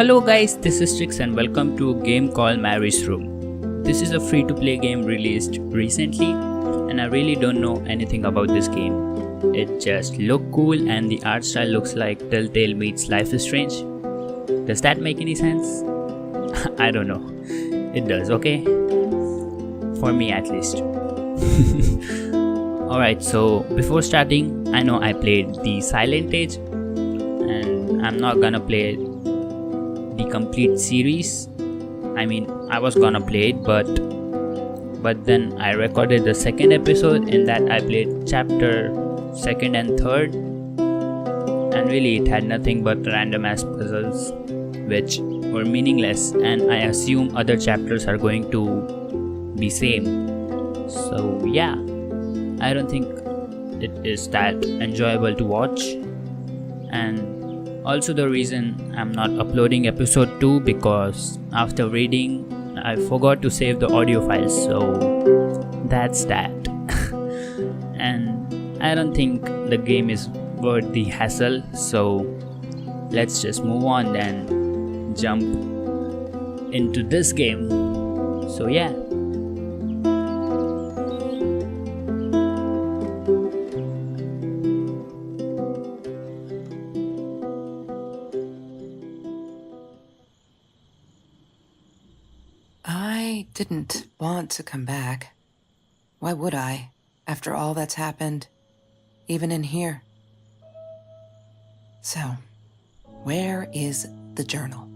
Hello guys, this is Trix and welcome to a game called Marie's Room. This is a free-to-play game released recently and I really don't know anything about this game. It just looks cool and the art style looks like Telltale meets Life is Strange. Does that make any sense? I don't know. It does, okay? For me at least. Alright, so before starting, I know I played the Silent Age and I'm not gonna play the complete series. I mean, I was gonna play it, but then I recorded the second episode. In that I played chapter 2nd and 3rd, and really it had nothing but random ass puzzles which were meaningless, and I assume other chapters are going to be same. So yeah, I don't think it is that enjoyable to watch. And also the reason I'm not uploading episode 2 because after reading I forgot to save the audio files, so that's that. And I don't think the game is worth the hassle, so let's just move on and jump into this game. So yeah. I didn't want to come back. Why would I, after all that's happened, even in here? So, where is the journal?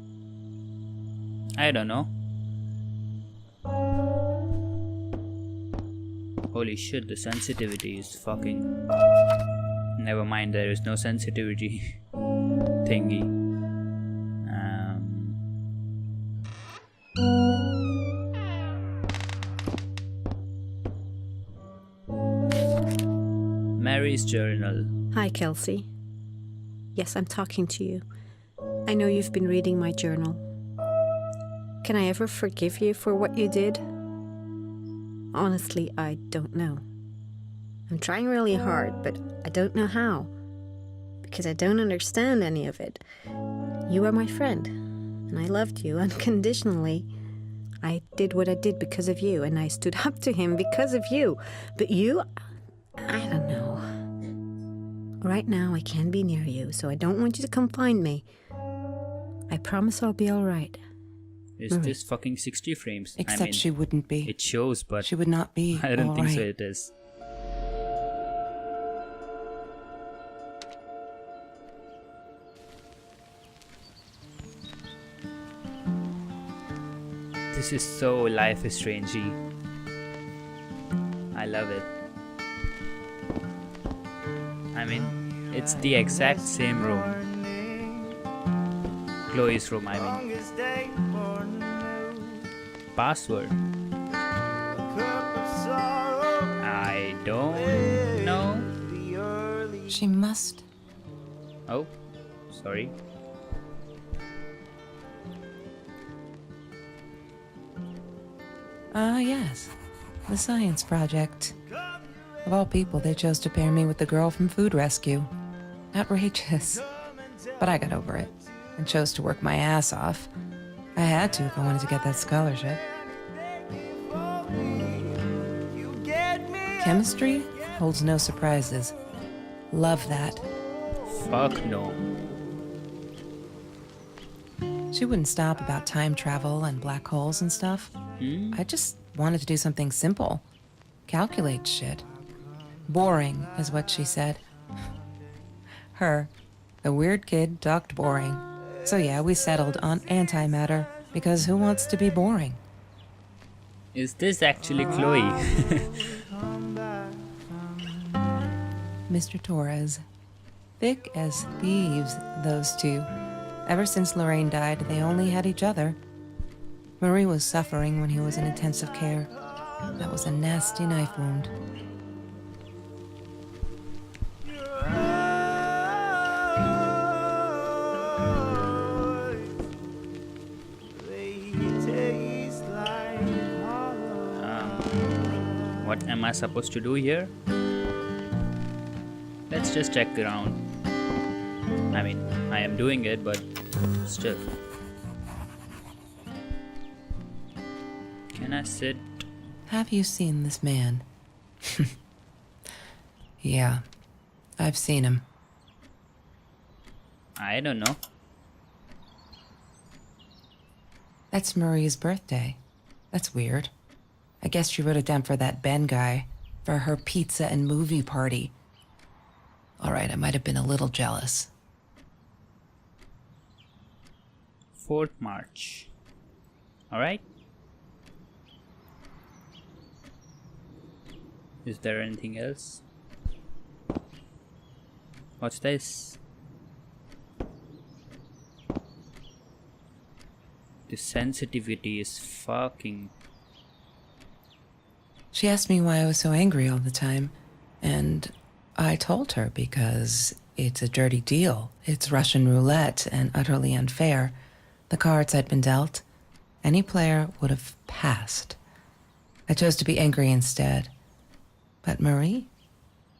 I don't know. Holy shit, the sensitivity is fucking... Never mind, there is no sensitivity thingy. Mary's journal. Hi, Kelsey. Yes, I'm talking to you. I know you've been reading my journal. Can I ever forgive you for what you did? Honestly, I don't know. I'm trying really hard, but I don't know how. Because I don't understand any of it. You are my friend, and I loved you unconditionally. I did what I did because of you, and I stood up to him because of you. But you, I don't know. Right now, I can't be near you, so I don't want you to come find me. I promise I'll be alright. Is this fucking 60 frames? Except I mean, she wouldn't be. it shows, but She would not be. I don't think so right. it is. This is so Life is Strangey. I love it. I mean, it's the exact same room. Chloe's room, I mean. Password. I don't know. She must. Oh, sorry. Yes. The science project. Of all people, they chose to pair me with the girl from Food Rescue. Outrageous. But I got over it and chose to work my ass off. I had to if I wanted to get that scholarship. Chemistry holds no surprises. Love that. Fuck no. She wouldn't stop about time travel and black holes and stuff. I just wanted to do something simple. Calculate shit. Boring is what she said. Her, the weird kid, talked boring. So yeah, we settled on antimatter, because who wants to be boring? Is this actually Chloe? Mr. Torres. Thick as thieves, those two. Ever since Lorraine died, they only had each other. Marie was suffering when he was in intensive care. That was a nasty knife wound. What am I supposed to do here? Let's just check around. I mean, I am doing it, but still. Can I sit? Have you seen this man? Yeah, I've seen him. I don't know. That's Marie's birthday. That's weird. I guess she wrote it down for that Ben guy, for her pizza and movie party. All right, I might have been a little jealous. 4th March. Alright. Is there anything else? What's this? The sensitivity is fucking... She asked me why I was so angry all the time, and I told her because it's a dirty deal. It's Russian roulette and utterly unfair. The cards I'd been dealt, any player would have passed. I chose to be angry instead. But Marie,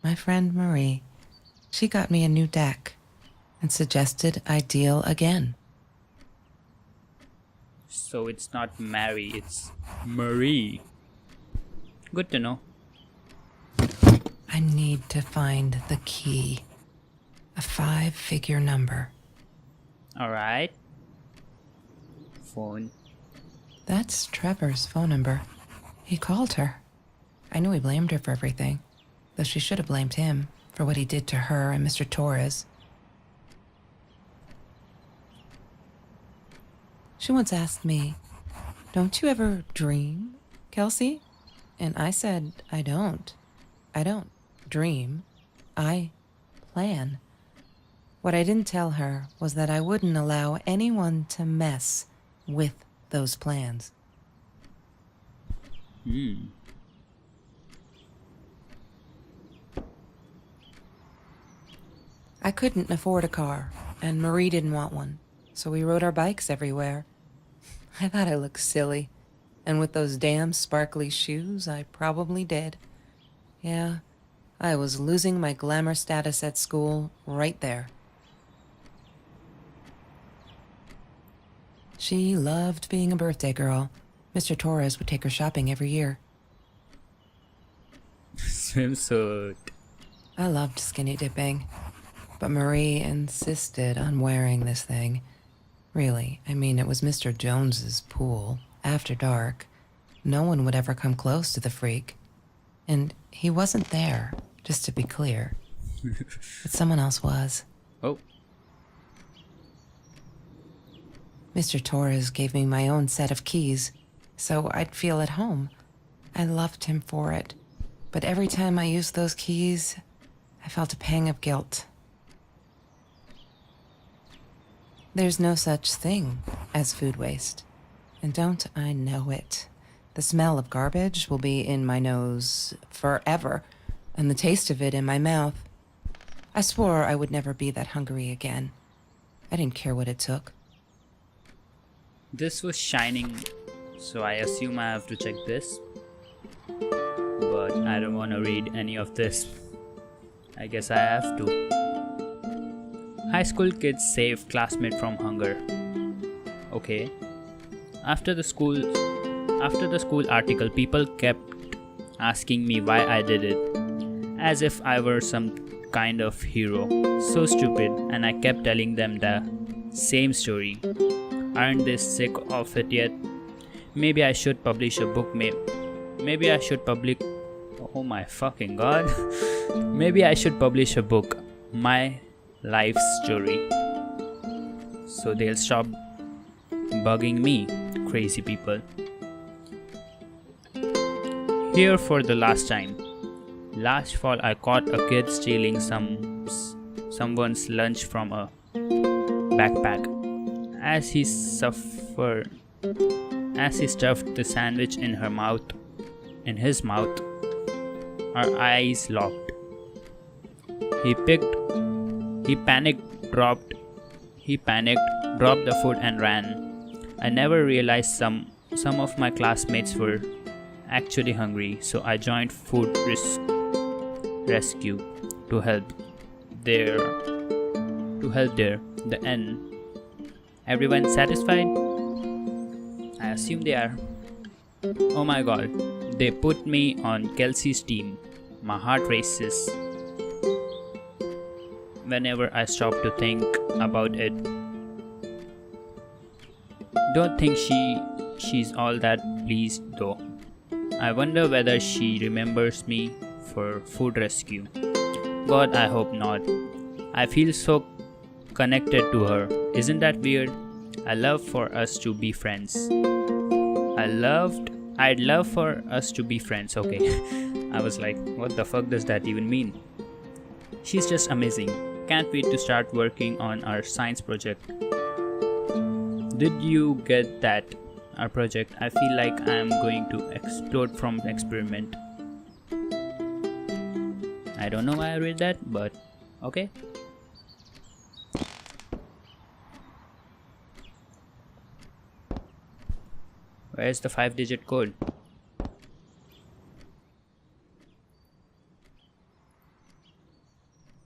my friend Marie, she got me a new deck and suggested I deal again. So it's not Mary, it's Marie. Good to know. I need to find the key. A 5-figure number. Alright. Phone. That's Trevor's phone number. He called her. I knew he blamed her for everything, though she should have blamed him for what he did to her and Mr. Torres. She once asked me, "Don't you ever dream, Kelsey?" And I said, I don't. I don't dream. I plan. What I didn't tell her was that I wouldn't allow anyone to mess with those plans. I couldn't afford a car, and Marie didn't want one, so we rode our bikes everywhere. I thought I looked silly, and with those damn sparkly shoes, I probably did. Yeah, I was losing my glamour status at school right there. She loved being a birthday girl. Mr. Torres would take her shopping every year. Swimsuit. I loved skinny dipping, but Marie insisted on wearing this thing. Really, I mean, it was Mr. Jones's pool, after dark. No one would ever come close to the freak. And he wasn't there, just to be clear. But someone else was. Oh. Mr. Torres gave me my own set of keys, so I'd feel at home. I loved him for it. But every time I used those keys, I felt a pang of guilt. There's no such thing as food waste. And don't I know it? The smell of garbage will be in my nose forever, and the taste of it in my mouth. I swore I would never be that hungry again. I didn't care what it took. This was shining, so I assume I have to check this. But I don't want to read any of this. I guess I have to. High school kids save classmate from hunger. Okay. After the school article, people kept asking me why I did it, as if I were some kind of hero. So stupid, and I kept telling them the same story. Aren't they sick of it yet? Maybe I should publish a book. Maybe I should publish. Oh my fucking god. Maybe I should publish a book. My life story. So they'll stop bugging me. Crazy people. Here for the last time. Last fall I caught a kid stealing someone's lunch from a backpack. As he stuffed the sandwich in his mouth, our eyes locked. He panicked, dropped the food and ran. I never realized some of my classmates were actually hungry, so I joined food rescue to help there. The end. Everyone satisfied? I assume they are. Oh my god, they put me on Kelsey's team. My heart races whenever I stop to think about it. Don't think she's all that pleased though. I wonder whether she remembers me for food rescue. God, I hope not. I feel so connected to her. Isn't that weird? I'd love for us to be friends. I'd love for us to be friends. Okay. I was like, what the fuck does that even mean? She's just amazing. Can't wait to start working on our science project. Did you get that? Our project. I feel like I'm going to explode from experiment. I don't know why I read that, but okay. Where's the 5-digit code?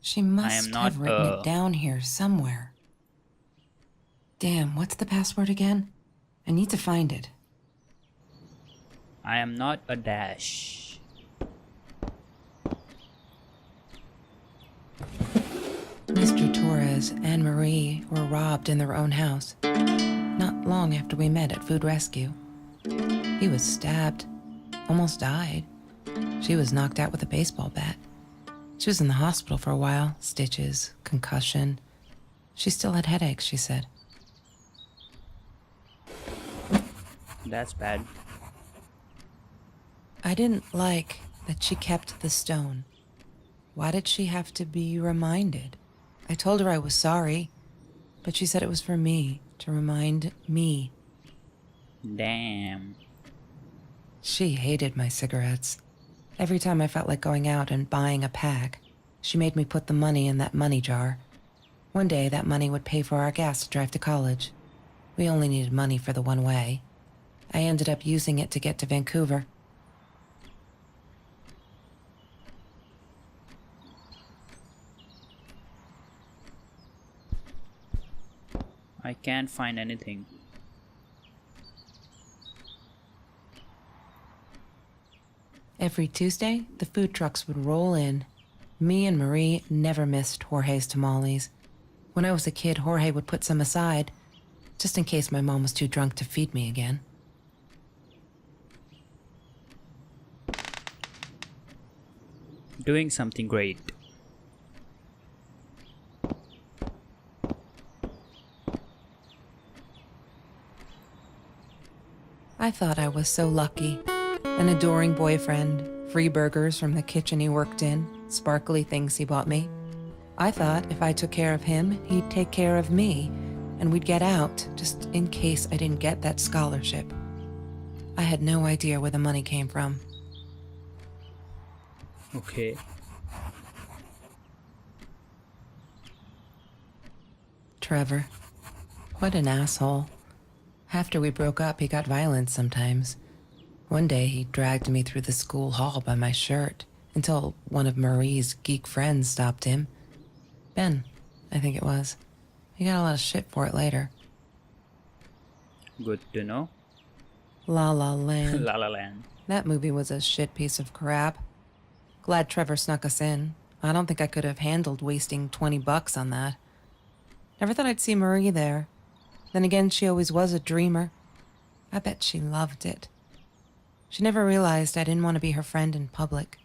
She must not, have written it down here somewhere. Damn, what's the password again? I need to find it. I am not a dash. Mr. Torres and Marie were robbed in their own house, not long after we met at Food Rescue. He was stabbed, almost died. She was knocked out with a baseball bat. She was in the hospital for a while, stitches, concussion. She still had headaches, she said. That's bad. I didn't like that she kept the stone. Why did she have to be reminded? I told her I was sorry, but she said it was for me, to remind me. Damn. She hated my cigarettes. Every time I felt like going out and buying a pack, she made me put the money in that money jar. One day, that money would pay for our gas to drive to college. We only needed money for the one way. I ended up using it to get to Vancouver. I can't find anything. Every Tuesday, the food trucks would roll in. Me and Marie never missed Jorge's tamales. When I was a kid, Jorge would put some aside, just in case my mom was too drunk to feed me again. Doing something great. I thought I was so lucky. An adoring boyfriend, free burgers from the kitchen he worked in, sparkly things he bought me. I thought if I took care of him, he'd take care of me, and we'd get out, just in case I didn't get that scholarship. I had no idea where the money came from. Okay. Trevor. What an asshole. After we broke up, he got violent sometimes. One day, he dragged me through the school hall by my shirt until one of Marie's geek friends stopped him. Ben, I think it was. He got a lot of shit for it later. Good to know. La La Land. La La Land. That movie was a shit piece of crap. Glad Trevor snuck us in. I don't think I could have handled wasting $20 on that. Never thought I'd see Marie there. Then again, she always was a dreamer. I bet she loved it. She never realized I didn't want to be her friend in public.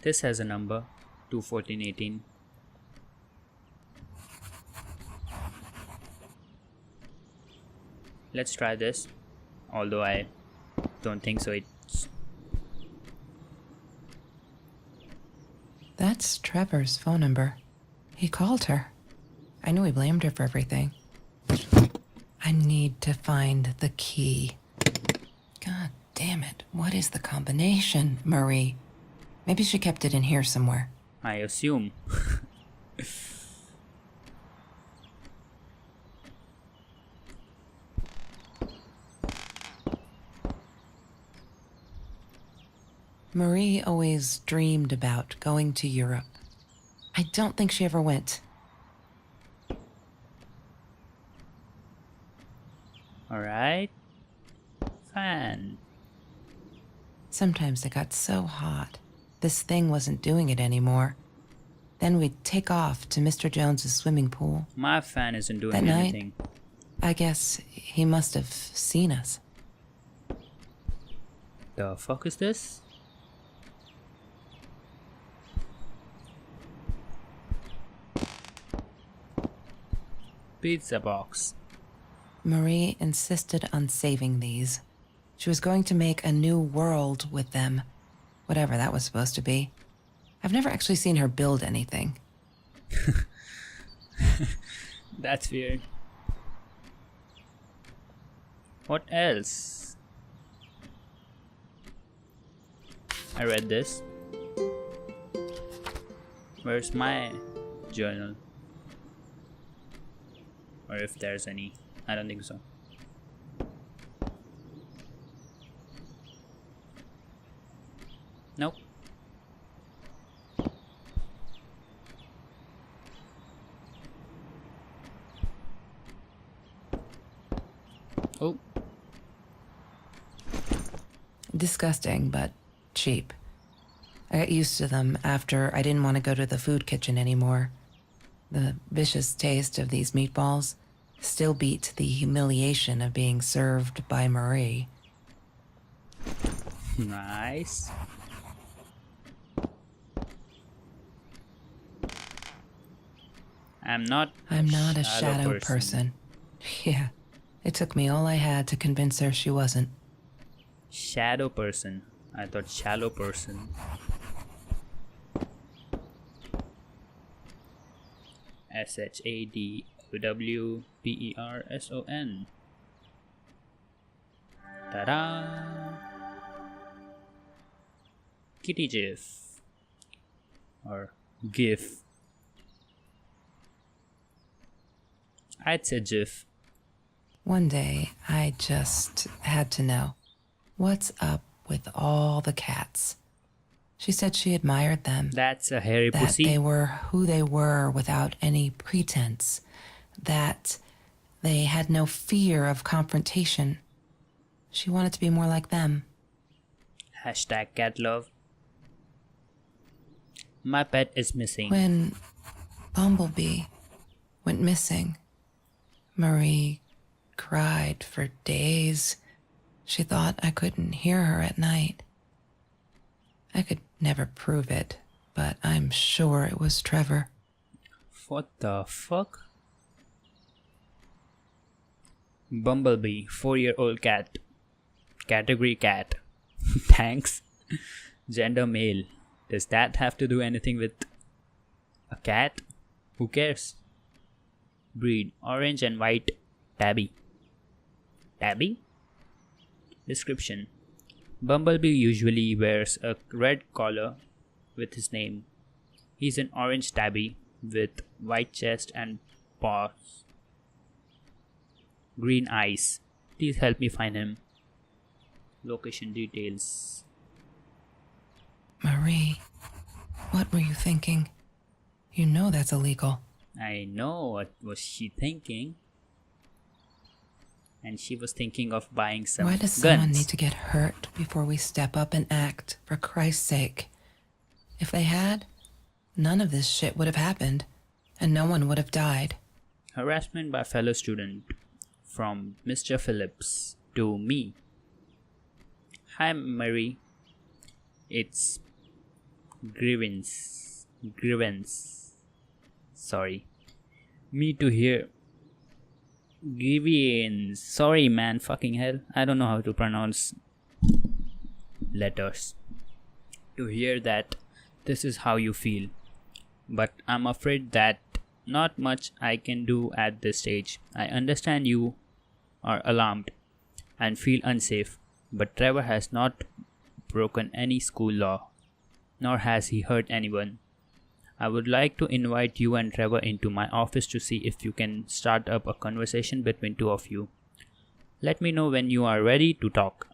This has a number, 21418. Let's try this, although I don't think so. That's Trevor's phone number. He called her. I knew he blamed her for everything. I need to find the key. God damn it. What is the combination, Marie? Maybe she kept it in here somewhere. I assume. Marie always dreamed about going to Europe. I don't think she ever went. Alright. fan. Sometimes it got so hot, this thing wasn't doing it anymore. Then we'd take off to Mr. Jones's swimming pool. My fan isn't doing That night, anything. I guess he must have seen us. The fuck is this? Pizza box. Marie insisted on saving these. She was going to make a new world with them, whatever that was supposed to be. I've never actually seen her build anything. That's weird. What else? I read this. Where's my journal? Or if there's any. I don't think so. Nope. Oh. Disgusting, but cheap. I got used to them after I didn't want to go to the food kitchen anymore. The vicious taste of these meatballs still beat the humiliation of being served by Marie. Nice. I'm not a shadow person. Yeah, it took me all I had to convince her she wasn't. Shadow person. I thought shallow person. SHADOWPERSON. Ta-da! Kitty GIF. Or GIF. I'd say GIF. One day, I just had to know, what's up with all the cats? She said she admired them. That's a hairy that pussy. They were who they were without any pretense. That they had no fear of confrontation. She wanted to be more like them. Hashtag cat love. My pet is missing. When Bumblebee went missing, Marie cried for days. She thought I couldn't hear her at night. I could never prove it, but I'm sure it was Trevor. What the fuck? Bumblebee, 4-year-old cat. Category cat. Thanks. Gender male. Does that have to do anything with a cat? Who cares? Breed, orange and white tabby. Tabby? Description. Bumblebee usually wears a red collar with his name. He's an orange tabby with white chest and paws. Green eyes. Please help me find him. Location details. Marie, what were you thinking? You know that's illegal. I know what was she thinking. And she was thinking of buying some Why does guns. someone need to get hurt before we step up and act, for Christ's sake? If they had, none of this shit would have happened, and no one would have died. Harassment by fellow student from Mr. Phillips to me. Hi Marie. It's grievance. Sorry. Me to hear. Grievance. Sorry man, fucking hell. I don't know how to pronounce letters. To hear that this is how you feel. But I'm afraid that not much I can do at this stage. I understand you are alarmed and feel unsafe, but Trevor has not broken any school law, nor has he hurt anyone. I would like to invite you and Trevor into my office to see if you can start up a conversation between two of you. Let me know when you are ready to talk.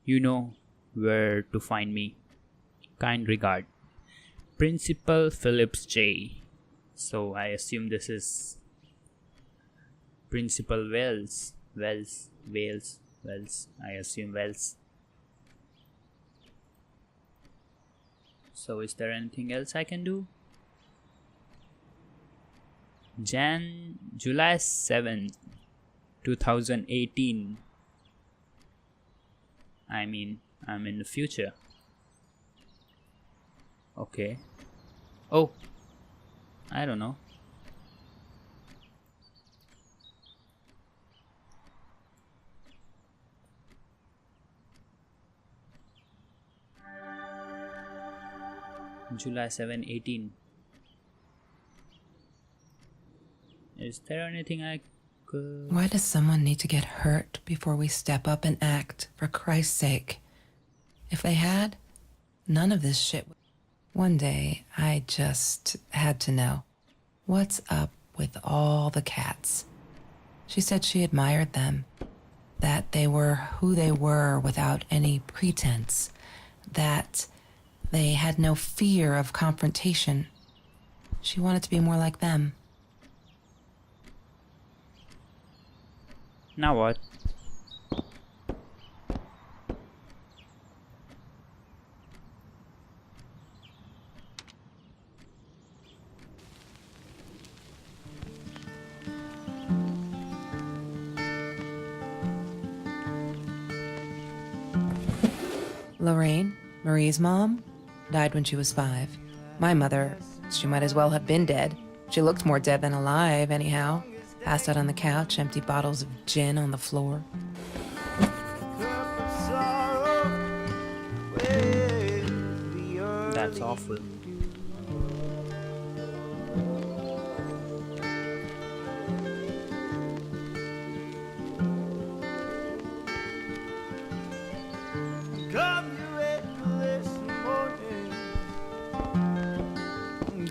You know where to find me. Kind regard. Principal Phillips J. So I assume this is Principal Wells. Wells. I assume Wells. So is there anything else I can do? July 7th, 2018. I mean, I'm in the future. Okay. Oh, I don't know. July 7, 18. Is there anything I could... Why does someone need to get hurt before we step up and act, for Christ's sake? If they had, none of this shit would... One day, I just had to know. What's up with all the cats? She said she admired them. That they were who they were without any pretense. That they had no fear of confrontation. She wanted to be more like them. Now what? Lorraine, Marie's mom, died when she was 5. My mother, she might as well have been dead. She looked more dead than alive, anyhow. Passed out on the couch, empty bottles of gin on the floor. That's awful.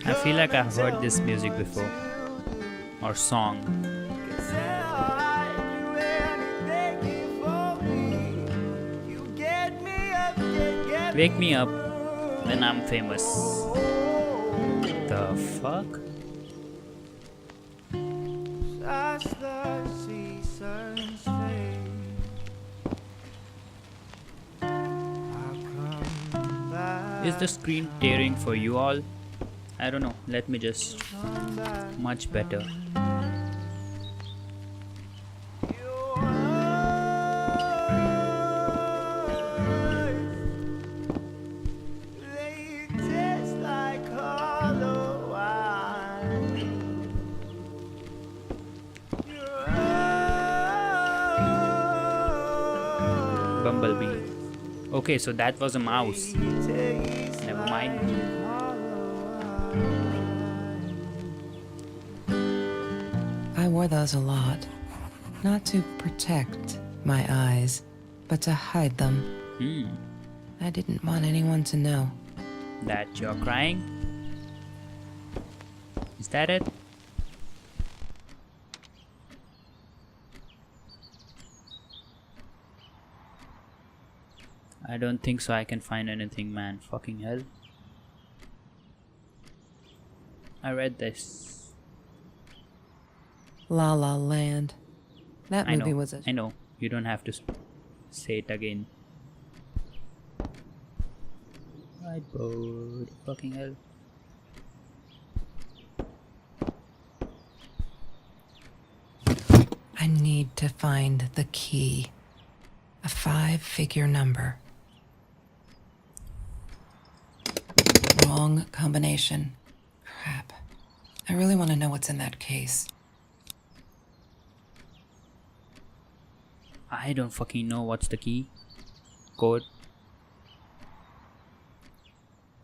I feel like I've heard this music before. Or song. Wake me up when I'm famous. The fuck? Is the screen tearing for you all? I don't know. Let me just... Much better. Bumblebee. Okay, so that was a mouse. Never mind. I wore those a lot. Not to protect my eyes, but to hide them. I didn't want anyone to know. That you're crying? Is that it? I don't think so I can find anything, man. Fucking hell. I read this. La La Land. That movie was a... I know. You don't have to say it again. Whiteboard. Fucking hell. I need to find the key. A 5-figure number. Wrong combination. Crap. I really want to know what's in that case. I don't fucking know what's the key. Code.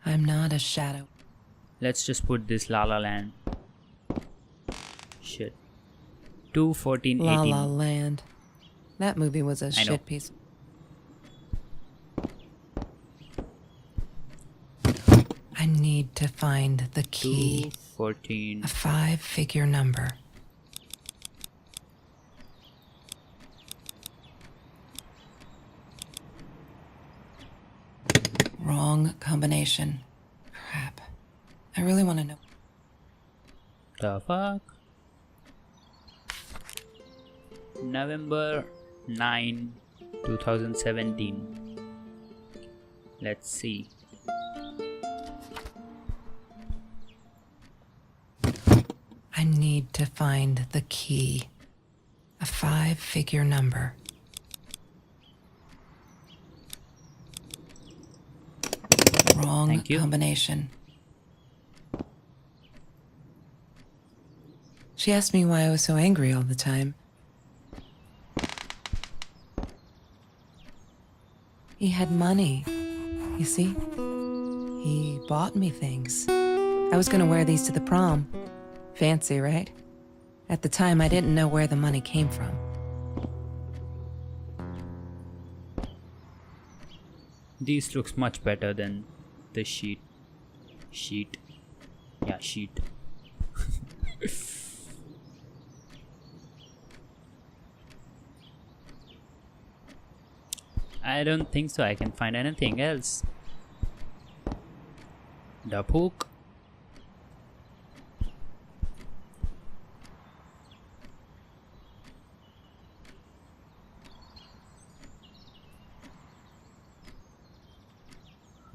I'm not a shadow. Let's just put this La La Land. Shit. 2/14/18. La La Land. That movie was a know. shit piece. I need to find the key. 2/14. A 5-figure number. Wrong combination. Crap. I really want to know. The fuck? November 9, 2017. Let's see. I need to find the key. A 5-figure number. Wrong Thank you. combination. She asked me why I was so angry all the time. He had money, you see? He bought me things. I was gonna wear these to the prom. Fancy, right? At the time, I didn't know where the money came from. These looks much better than the sheet. Yeah, sheet. I don't think so I can find anything else. The hook.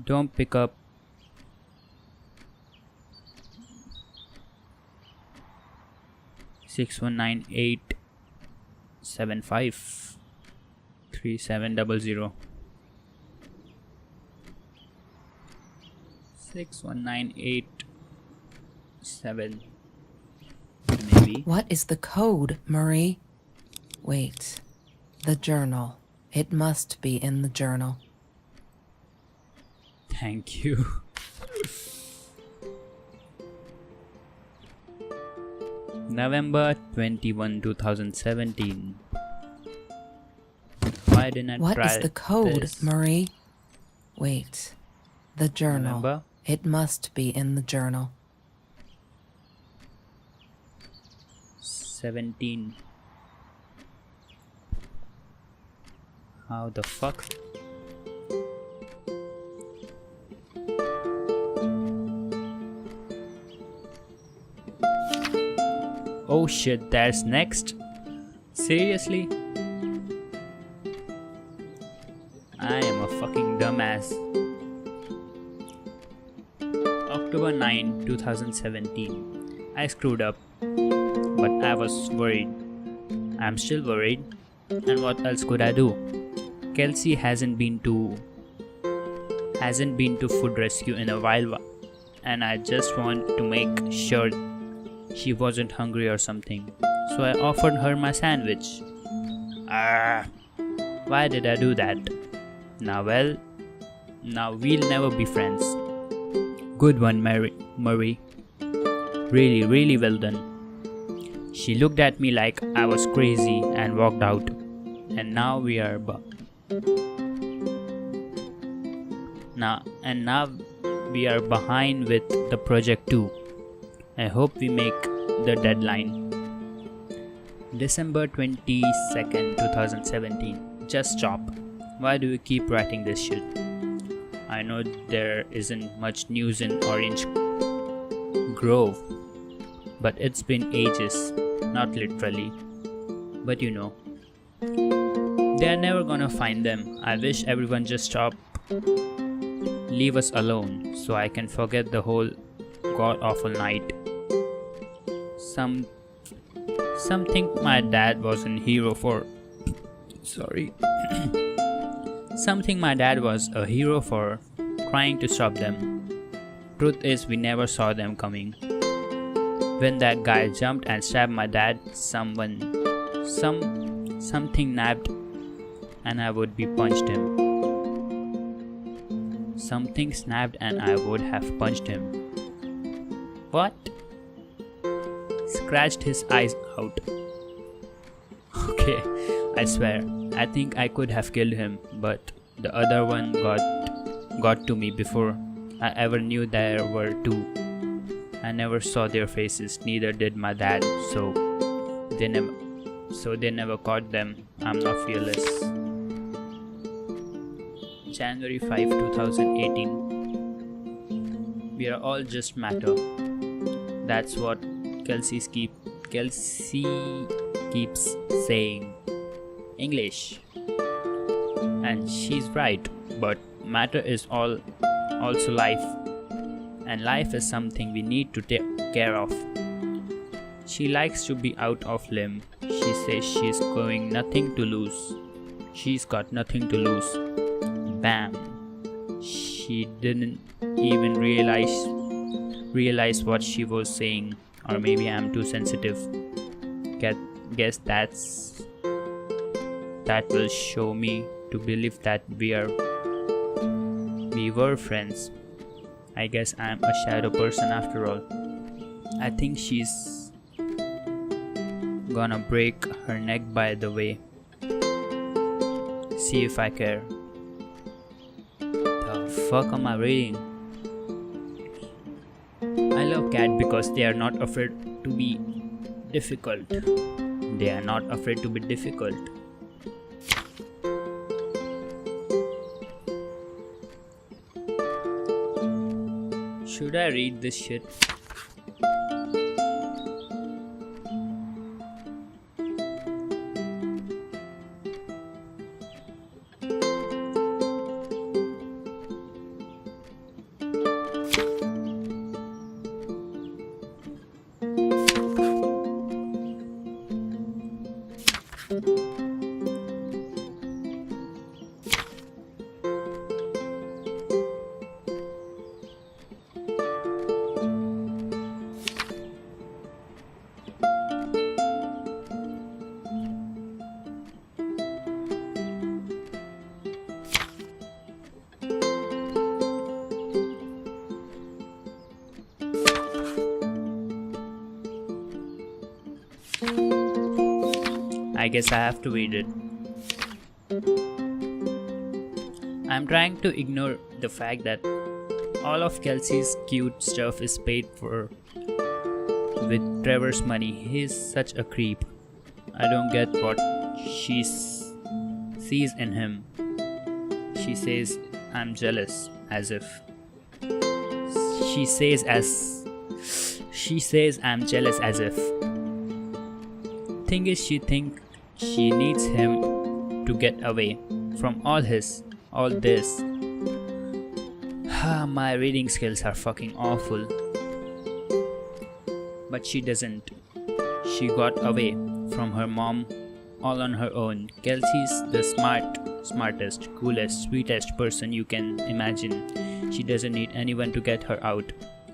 Don't pick up. Six 19875 3700 61987 maybe. What is the code, Marie? Wait. The journal. It must be in the journal. Thank you. November 21, 2017. Why didn't I What try is the code, this? Marie? Wait. The journal. November? It must be in the journal. 17. How the fuck? Oh shit, that's next? Seriously? I am a fucking dumbass. October 9, 2017. I screwed up, but I was worried. I'm still worried. And what else could I do? Kelsey hasn't been to food rescue in a while, and I just want to make sure she wasn't hungry or something. So I offered her my sandwich. Why did I do that? Now we'll never be friends. Good one, Marie. Really, really well done. She looked at me like I was crazy and walked out. And now we are behind with the project too. I hope we make the deadline. December 22nd, 2017. Just stop. Why do you keep writing this shit? I know there isn't much news in Orange Grove, but it's been ages. Not literally, but you know. They're never gonna find them. I wish everyone just stop. Leave us alone so I can forget the whole god-awful night. Something my dad was a hero for. Sorry. Something my dad was a hero for, trying to stop them. Truth is, we never saw them coming. When that guy jumped and stabbed my dad, something nabbed and I would be punched him. Something snapped and I would have punched him. What? Scratched his eyes out. Okay, I swear, I think I could have killed him, but the other one got to me before I ever knew there were two. I never saw their faces, neither did my dad, so they never caught them. I'm not fearless. January 5, 2018. We are all just matter. That's what Kelsey keeps saying. English. And she's right, but matter is also life. And life is something we need to take care of. She likes to be out of limb. She says she's going nothing to lose. She's got nothing to lose. Bam. She didn't even realize what she was saying, or maybe I'm too sensitive. Guess that will show me to believe that we were friends. I guess I'm a shadow person after all. I think she's gonna break her neck by the way. See if I care. The fuck am I reading? I love cats because they are not afraid to be difficult. They are not afraid to be difficult. Should I read this shit? I guess I have to read it. I'm trying to ignore the fact that all of Kelsey's cute stuff is paid for with Trevor's money. He's such a creep. I don't get what she sees in him. She says I'm jealous, as if. She says I'm jealous as if. Thing is, she thinks she needs him to get away from all this. My reading skills are fucking awful. But she doesn't. She got away from her mom all on her own. Kelsey's the smartest, coolest, sweetest person you can imagine. She doesn't need anyone to get her out.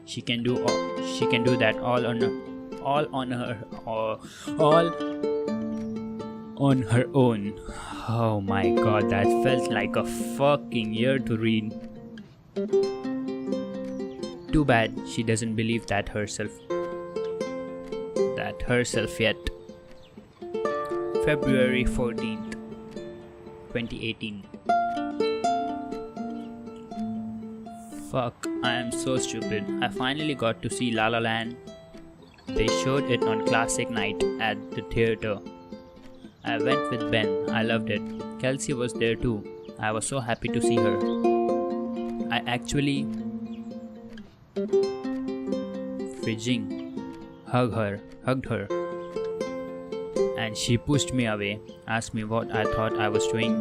She can do that all on her own. Oh my god, that felt like a fucking year to read. Too bad she doesn't believe that herself yet. February 14th, 2018. Fuck, I am so stupid. I finally got to see La La Land. They showed it on classic night at the theater. I went with Ben. I loved it. Kelsey was there too. I was so happy to see her. I actually hugged her. And she pushed me away, asked me what I thought I was doing.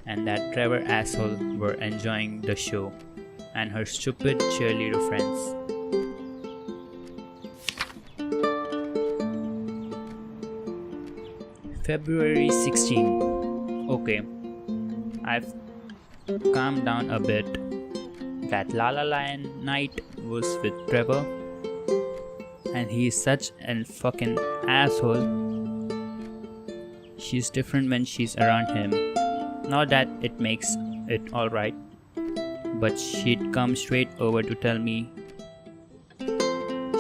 And that Trevor asshole were enjoying the show, and her stupid cheerleader friends. February 16. Okay, I've calmed down a bit. That La La Land night was with Trevor, and he's such a fucking asshole. She's different when she's around him. Not that it makes it alright, but she'd come straight over to tell me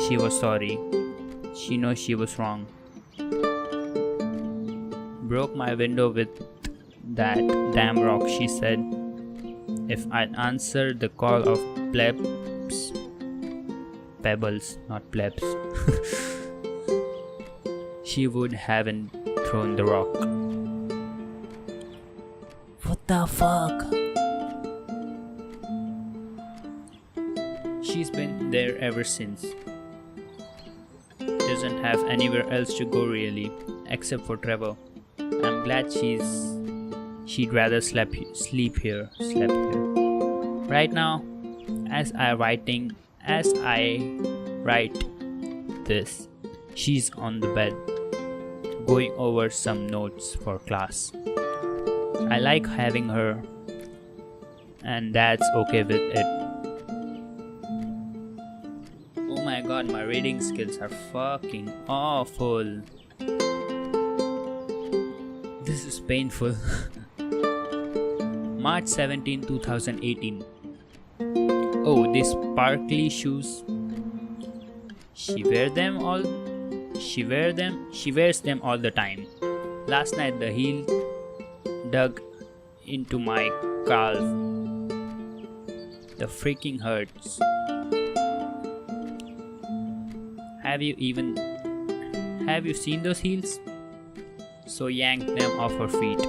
she was sorry. She knows she was wrong. Broke my window with that damn rock, she said. If I'd answered the call of pebbles, not plebs, she would haven't thrown the rock. What the fuck? She's been there ever since. Till doesn't have anywhere else to go really, except for Trevor. I'm glad she'd rather sleep here. Right now, as I write this, she's on the bed, going over some notes for class. I like having her, and Dad's okay with it. Oh my god, my reading skills are fucking awful. This is painful. March 17, 2018. Oh, these sparkly shoes. She wears them all the time. Last night the heel dug into my calf. The freaking hurts. Have you seen those heels? So yanked them off her feet.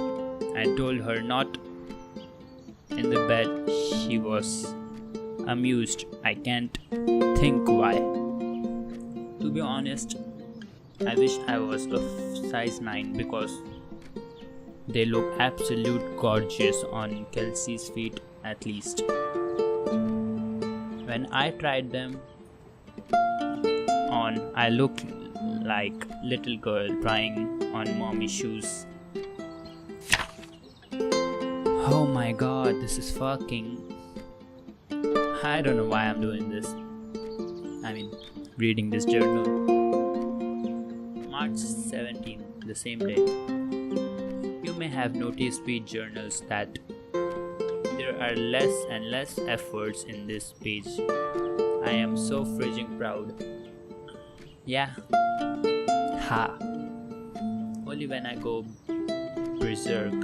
I told her not. In the bed, she was amused. I can't think why. To be honest, I wish I was a size 9 because they look absolute gorgeous on Kelsey's feet at least. When I tried them on, I looked like little girl trying on mommy shoes. Oh my god, this is fucking... I don't know why I'm doing this. Reading this journal. March 17, the same day. You may have noticed with journals that there are less and less efforts in this page. I am so freaking proud. Yeah. Ha. Only when I go berserk.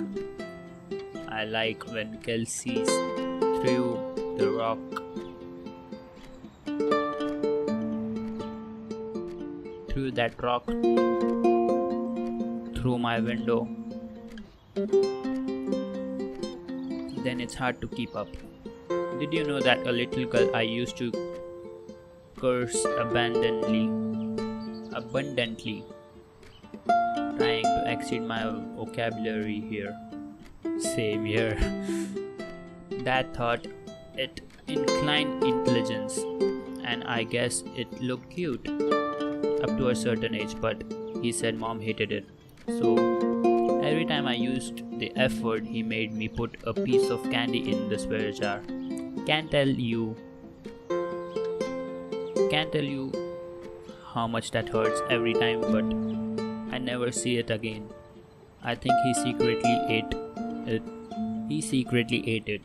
I like when Kelsey threw the rock through my window. Then it's hard to keep up. Did you know that a little girl I used to curse abundantly, trying to exceed my vocabulary here? Same here. Dad thought it inclined intelligence, and I guess it looked cute up to a certain age, but he said Mom hated it. So every time I used the F word, he made me put a piece of candy in the swear jar. Can't tell you how much that hurts every time, but I never see it again. I think he secretly ate it.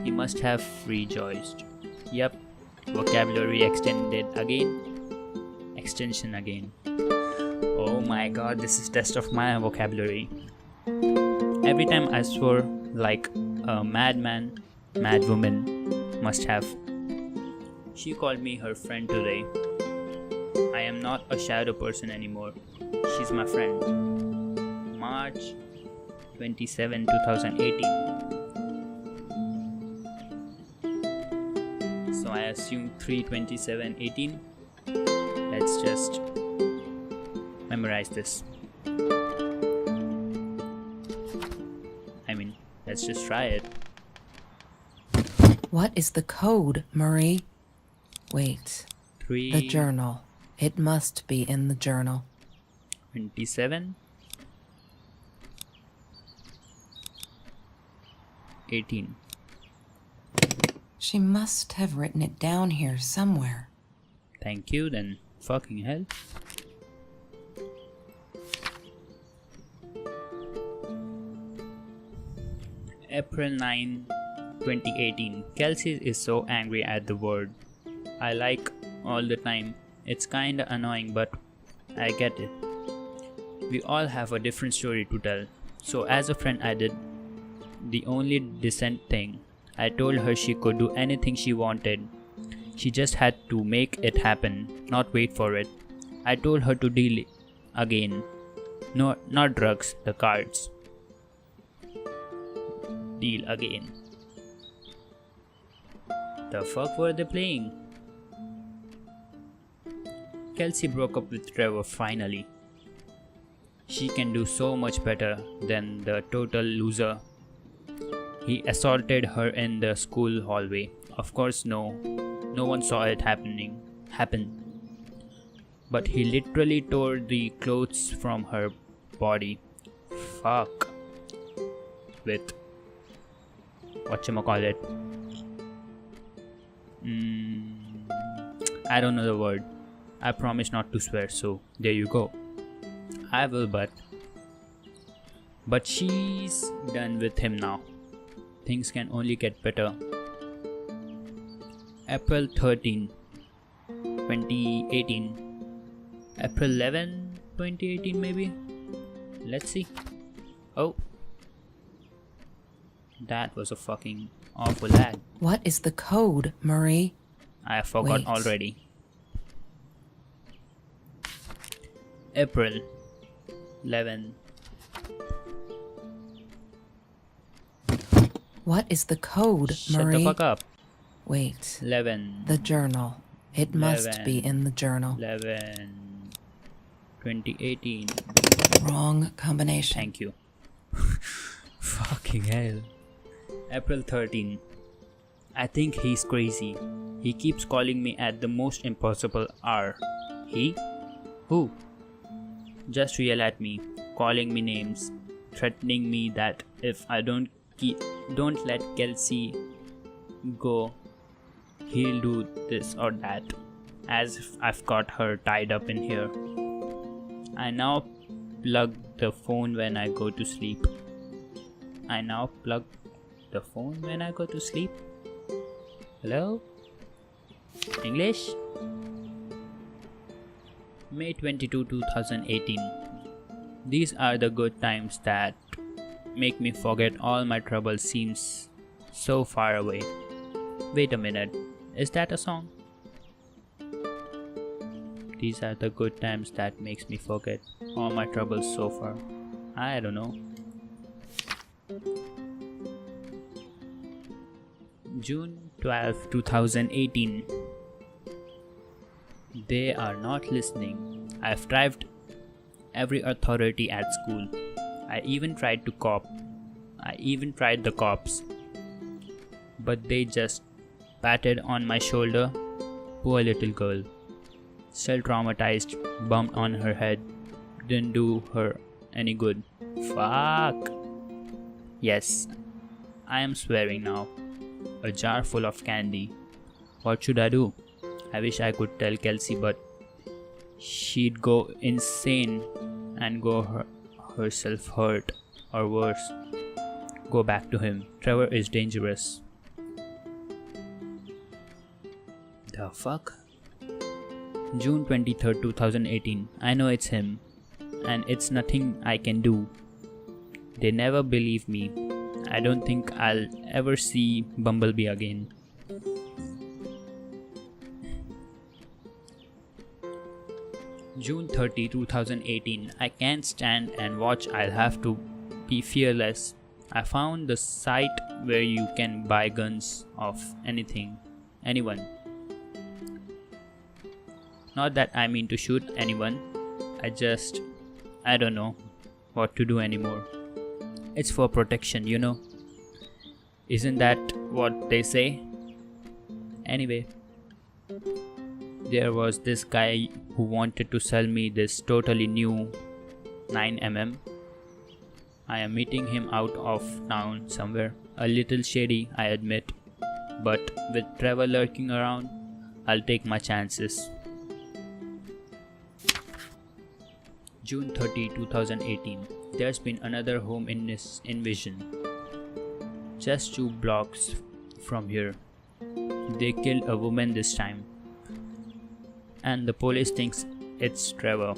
He must have rejoiced. Yep, vocabulary extension again. Oh my god, this is test of my vocabulary. Every time I swore like a madman, madwoman must have. She called me her friend today. I am not a shadow person anymore. She's my friend. March 27, 2018. So I assume 3/27/18. Let's just memorize this. Let's just try it. What is the code, Marie? Wait. 3. The journal. It must be in the journal. 27. 18. She must have written it down here somewhere. Thank you, then. Fucking hell. April 9, 2018. Kelsey is so angry at the word I like all the time. It's kinda annoying, but I get it. We all have a different story to tell. So as a friend, I did the only decent thing. I told her she could do anything she wanted. She just had to make it happen, not wait for it. I told her to deal again. No, not drugs, the cards. Deal again. The fuck were they playing? Kelsey broke up with Trevor finally. She can do so much better than the total loser. He assaulted her in the school hallway. Of course, no one saw it happen. But he literally tore the clothes from her body. Fuck. With whatchamacallit. I don't know the word. I promise not to swear, so there you go. I will, but she's done with him now. Things can only get better. April 13, 2018. April 11, 2018 maybe? Let's see. Oh. That was a fucking awful lag. What is the code, Marie? I forgot Wait. already. April 11. What is the code, Shut Marie? the fuck up. Wait. 11. The journal. It must 11. be in the journal. 11. 2018. Wrong combination. Thank you. Fucking hell. April 13. I think he's crazy. He keeps calling me at the most impossible hour. He? Who? Just yell at me, calling me names, threatening me that if I don't let Kelsey go, he'll do this or that, as if I've got her tied up in here. I now plug the phone when I go to sleep. Hello? English? May 22, 2018. These are the good times that make me forget all my trouble seems so far away. Wait a minute, is that a song? These are the good times that makes me forget all my troubles so far. I don't know. June 12, 2018. They are not listening. I've tried every authority at school. I even tried the cops. But they just patted on my shoulder. Poor little girl. Still traumatized, bumped on her head. Didn't do her any good. Fuck. Yes, I am swearing now. A jar full of candy. What should I do? I wish I could tell Kelsey, but she'd go insane and go herself hurt, or worse, go back to him. Trevor is dangerous. The fuck? June 23rd, 2018. I know it's him, and it's nothing I can do. They never believe me. I don't think I'll ever see Bumblebee again. June 30, 2018. I can't stand and watch. I'll have to be fearless. I found the site where you can buy guns of anyone. Not that I mean to shoot anyone. I don't know what to do anymore. It's for protection, you know. Isn't that what they say? Anyway, there was this guy who wanted to sell me this totally new 9mm. I am meeting him out of town somewhere. A little shady, I admit. But with Trevor lurking around, I'll take my chances. June 30, 2018. There's been another home invasion. Just 2 blocks from here. They killed a woman this time. And the police thinks it's Trevor.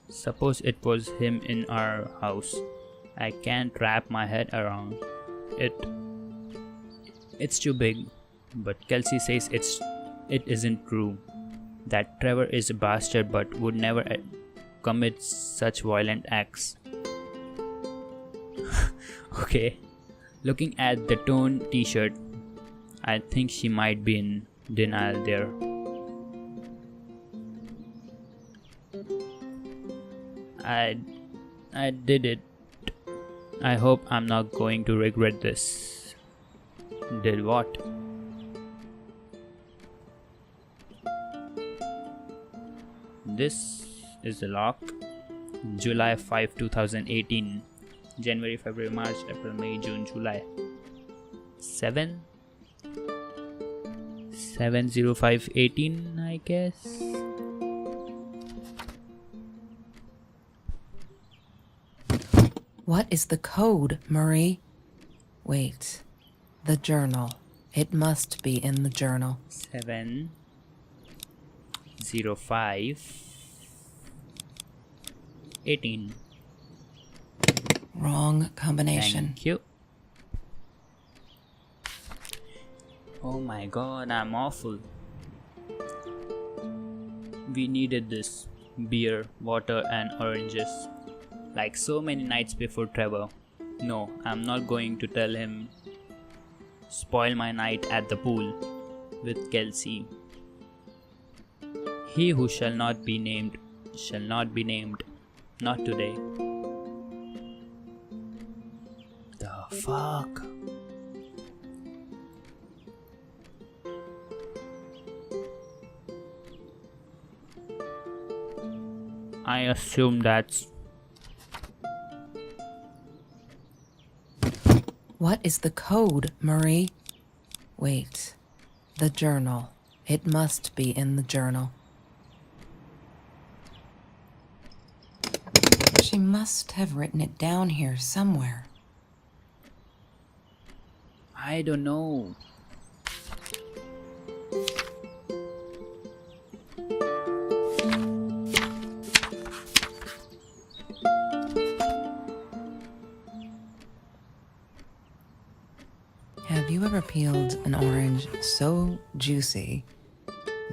Suppose it was him in our house. I can't wrap my head around it. It's too big. But Kelsey says it isn't true. That Trevor is a bastard but would never commit such violent acts. Okay. Looking at the torn t-shirt, I think she might be in denial there. I did it. I hope I'm not going to regret this. Did what? This is the lock. July 5, 2018. January, February, March, April, May, June, July. 7/05/18, I guess. What is the code, Marie? Wait. The journal. It must be in the journal. 7/05/18. Wrong combination. Thank you. Oh my god, I'm awful. We needed this. Beer, water, and oranges. Like so many nights before Trevor. No, I'm not going to tell him. Spoil my night at the pool with Kelsey. He who shall not be named shall not be named. Not today. The fuck? I assume that's... What is the code, Marie? Wait. The journal. It must be in the journal. She must have written it down here somewhere. I don't know. Have you ever peeled an orange so juicy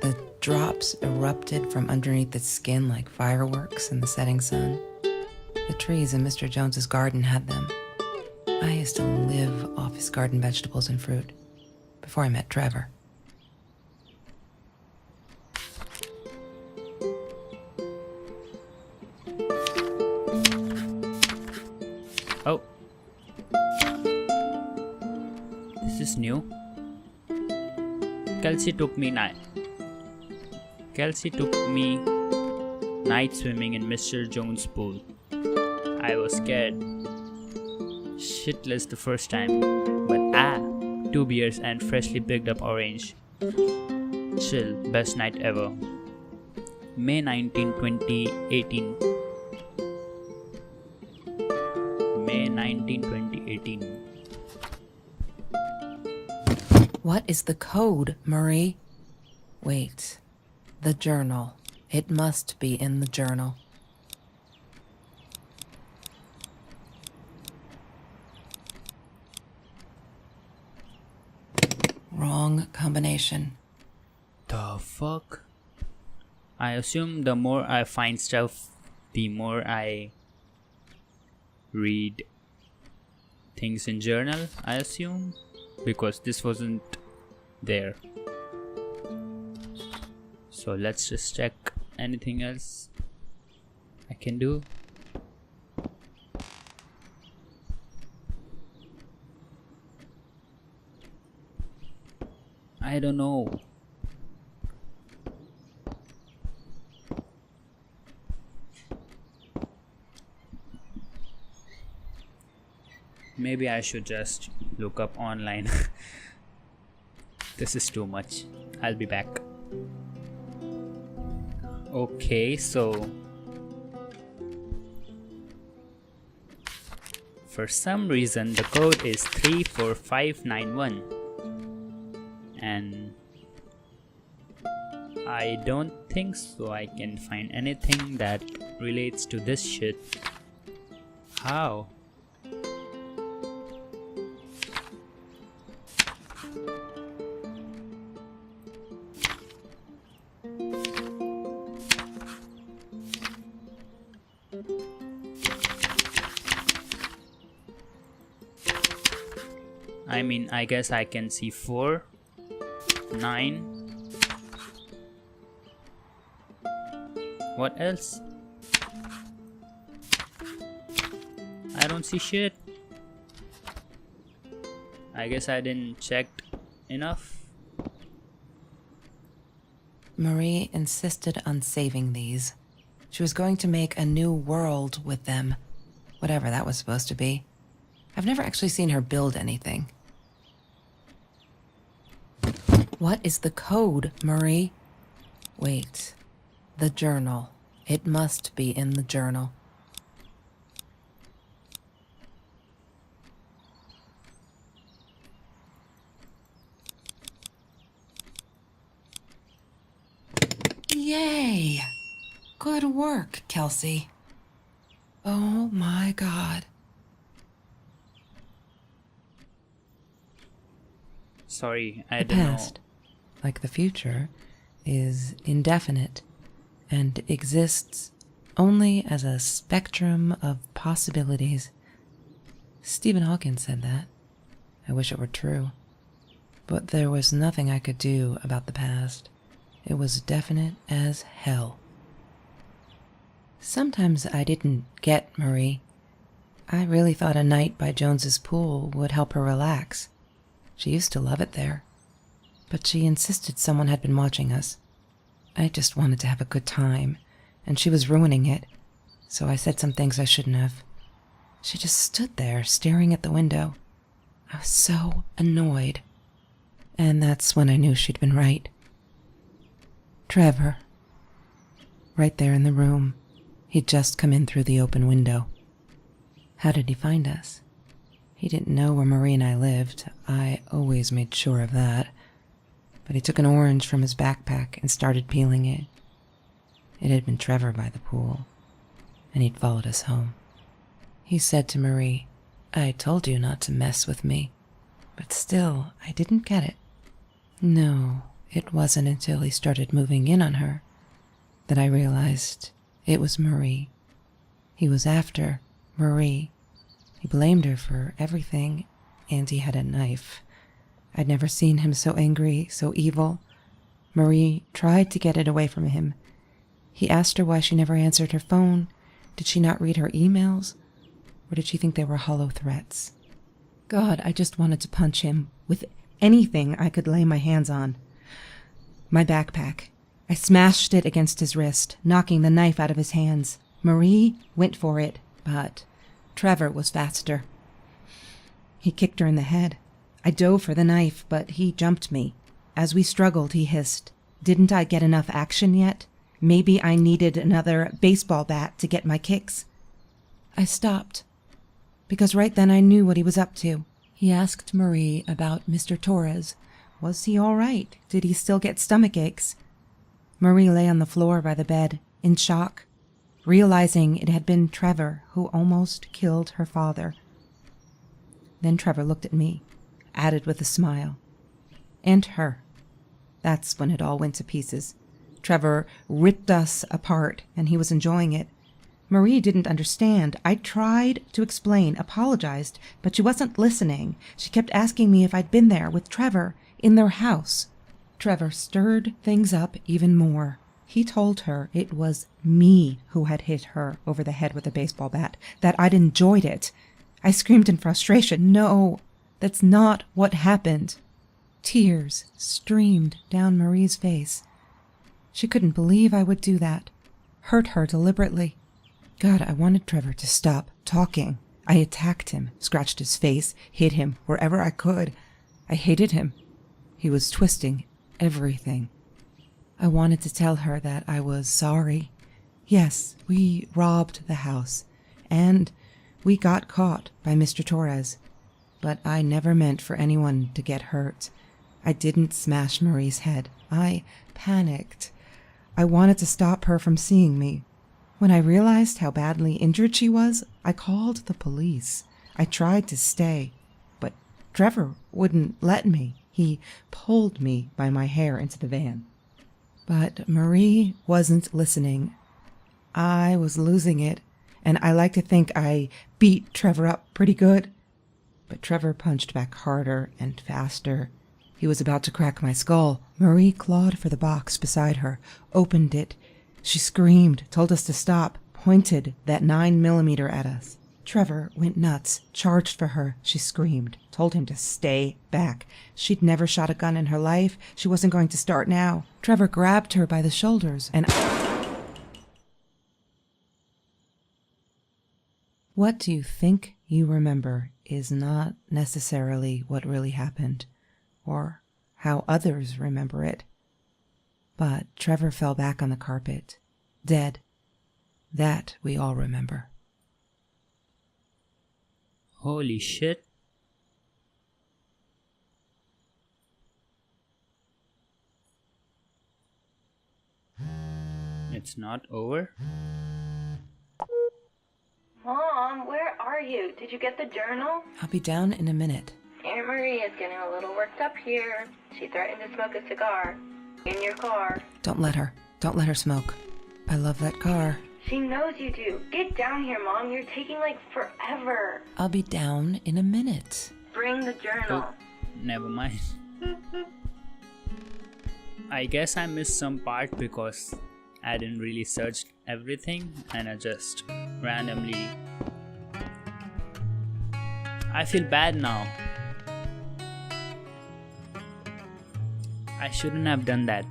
the drops erupted from underneath its skin like fireworks in the setting sun? The trees in Mr. Jones's garden had them. I used to live off his garden vegetables and fruit before I met Trevor. Oh. This is new. Kelsey took me night swimming in Mr. Jones' pool. I was scared shitless the first time, but 2 beers and freshly picked up orange. Chill, best night ever. May 19, 2018. May 19, 2018. What is the code, Marie? Wait. The journal. It must be in the journal. Wrong combination. The fuck? I assume the more I find stuff, the more I read things in journal, I assume, because this wasn't there. So let's just check anything else I can do. I don't know. Maybe I should just look up online. This is too much. I'll be back. Okay, so for some reason the code is 34591 and I don't think so I can find anything that relates to this shit. How? I mean, I guess I can see 4, 9. What else? I don't see shit. I guess I didn't check enough. Marie insisted on saving these. She was going to make a new world with them, whatever that was supposed to be. I've never actually seen her build anything. What is the code, Marie? Wait. The journal. It must be in the journal. Yay! Good work, Kelsey. Oh my God. Sorry, I The didn't know. past, like the future, is indefinite and exists only as a spectrum of possibilities. Stephen Hawking said that. I wish it were true. But there was nothing I could do about the past. It was definite as hell. Sometimes I didn't get Marie. I really thought a night by Jones's pool would help her relax. She used to love it there. But she insisted someone had been watching us. I just wanted to have a good time, and she was ruining it, so I said some things I shouldn't have. She just stood there staring at the window. I was so annoyed. And that's when I knew she'd been right. Trevor. Right there in the room. He'd just come in through the open window. How did he find us? He didn't know where Marie and I lived. I always made sure of that. But he took an orange from his backpack and started peeling it. It had been Trevor by the pool, and he'd followed us home. He said to Marie, "I told you not to mess with me." But still, I didn't get it. No, it wasn't until he started moving in on her that I realized it was Marie. He was after Marie. He blamed her for everything, and he had a knife. I'd never seen him so angry, so evil. Marie tried to get it away from him. He asked her why she never answered her phone. Did she not read her emails? Or did she think they were hollow threats? God, I just wanted to punch him with anything I could lay my hands on. My backpack. I smashed it against his wrist, knocking the knife out of his hands. Marie went for it, but Trevor was faster. He kicked her in the head. I dove for the knife, but he jumped me. As we struggled, he hissed, "Didn't I get enough action yet? Maybe I needed another baseball bat to get my kicks." I stopped, because right then I knew what he was up to. He asked Marie about Mr. Torres. Was he all right? Did he still get stomach aches? Marie lay on the floor by the bed, in shock, realizing it had been Trevor who almost killed her father. Then Trevor looked at me, added with a smile. And her. That's when it all went to pieces. Trevor ripped us apart, and he was enjoying it. Marie didn't understand. I tried to explain, apologized, but she wasn't listening. She kept asking me if I'd been there with Trevor, in their house. Trevor stirred things up even more. He told her it was me who had hit her over the head with a baseball bat, that I'd enjoyed it. I screamed in frustration, "No, that's not what happened." Tears streamed down Marie's face. She couldn't believe I would do that, hurt her deliberately. God, I wanted Trevor to stop talking. I attacked him, scratched his face, hit him wherever I could. I hated him. He was twisting everything. I wanted to tell her that I was sorry. Yes, we robbed the house, and we got caught by Mr. Torres. But I never meant for anyone to get hurt. I didn't smash Marie's head. I panicked. I wanted to stop her from seeing me. When I realized how badly injured she was, I called the police. I tried to stay, but Trevor wouldn't let me. He pulled me by my hair into the van. But Marie wasn't listening. I was losing it, and I like to think I beat Trevor up pretty good. But Trevor punched back harder and faster. He was about to crack my skull. Marie clawed for the box beside her, opened it. She screamed, told us to stop, pointed that 9mm at us. Trevor went nuts, charged for her. She screamed, told him to stay back. She'd never shot a gun in her life. She wasn't going to start now. Trevor grabbed her by the shoulders and... What do you think you remember is not necessarily what really happened, or how others remember it. But Trevor fell back on the carpet, dead. That we all remember. Holy shit. It's not over? Mom, where are you? Did you get the journal? I'll be down in a minute. Aunt Marie is getting a little worked up here. She threatened to smoke a cigar. In your car. Don't let her. Don't let her smoke. I love that car. She knows you do. Get down here, Mom. You're taking like forever. I'll be down in a minute. Bring the journal. Oh, never mind. I guess I missed some part because I didn't really search everything and I just randomly... I feel bad now. I shouldn't have done that.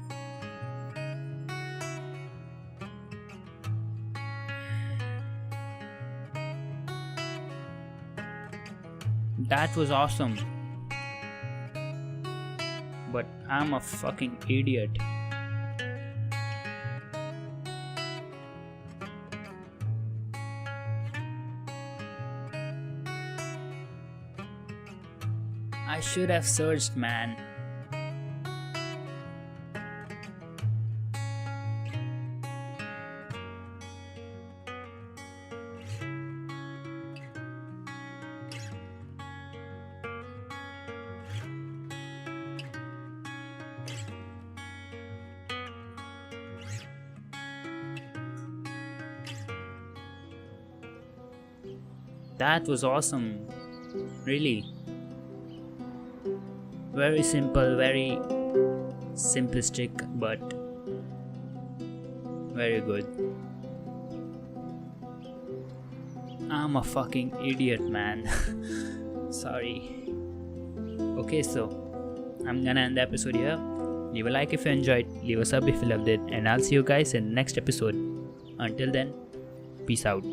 That was awesome. But I'm a fucking idiot. I should have searched, man. That was awesome. Really. Very simple, very simplistic, but very good. I'm a fucking idiot, man. Sorry. Okay, so I'm gonna end the episode here. Leave a like if you enjoyed, leave a sub if you loved it, and I'll see you guys in the next episode. Until then, peace out.